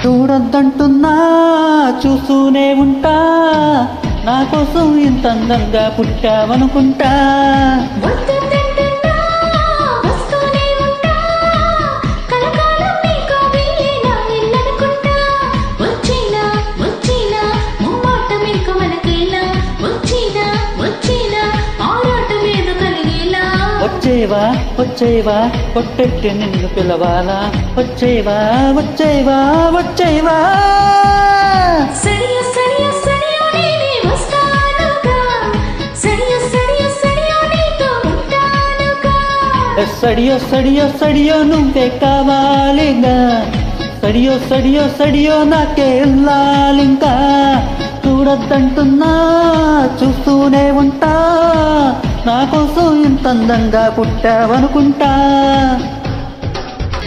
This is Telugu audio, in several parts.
చూడొద్దంటున్నా చూస్తూనే ఉంటా, నా కోసం ఇంత అందంగా పుట్టావనుకుంటా. వచ్చేవా వచ్చేవా కొట్టెట్టి నిన్ను పిలవాలా, వచ్చేవా వచ్చేవా వచ్చేవా. సడియో సడియో సడియో నువ్వే కావాలిగా, సడియో సడియో సడియో నాకే వెళ్ళాలింకా. చూడొద్దంటున్నా చూస్తూనే ఉంటా, నా కోసం ఇంత అందంగా పుట్టావనుకుంటా.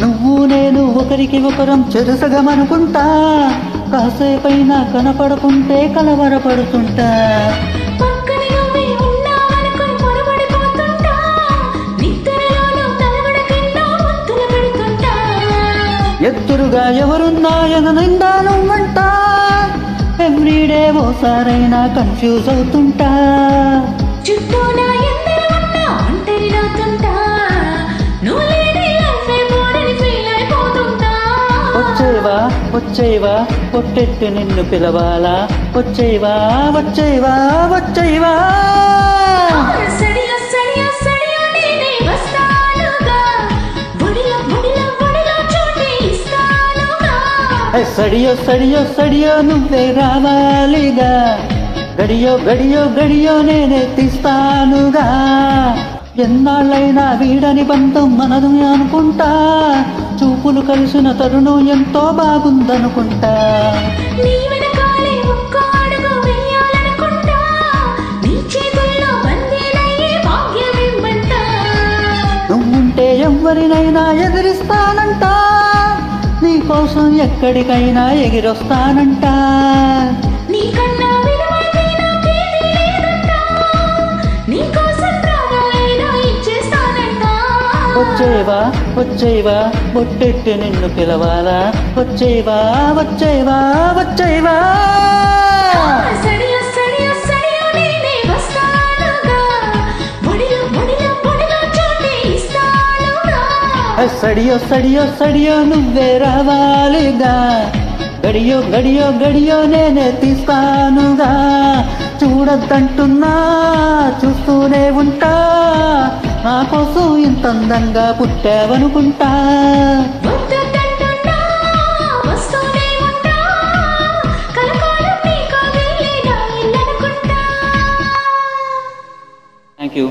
నువ్వు నేను ఒకరికి ఒకరం చెరుసగమనుకుంటా, కాసేపైనా కనపడకుంటే కలవరపడుతుంటా. ఎదురుగా ఎవరున్నాయన నిండా నువ్వంటా, ఎవ్రీడే ఓసారైనా కన్ఫ్యూజ్ అవుతుంటా. వచ్చేవా వచ్చేవా కొట్టెట్టి నిన్ను పిలవాలా, వచ్చేవా వచ్చేవా వచ్చేవా. సడియో సడియో సడియో నువ్వే రావాలిగా, గడియో గడియో గడియో నేనే తీస్తానుగా. ఎన్నాళ్ళైనా వీడని బంధం మనదు అనుకుంటా, చూపులు కలిసిన తరుణం ఎంతో బాగుందనుకుంటా. నువ్వుంటే ఎవరినైనా ఎదిరిస్తానంట, నీకోసం ఎక్కడికైనా ఎగిరొస్తానంట. వచ్చేవా వచ్చేవా బొట్టెట్టి నిన్ను పిలవాలా, వచ్చేవా వచ్చేవా వచ్చేవా. సడియో సడియో సడియో నువ్వే రావాలిగా, గడియో గడియో గడియో నేనే తీస్తానుగా. చూడొద్దంటున్నా చూస్తూనే ఉంటా, నా కోసం ఇంత అందంగా పుట్టావనుకుంటా. Thank you.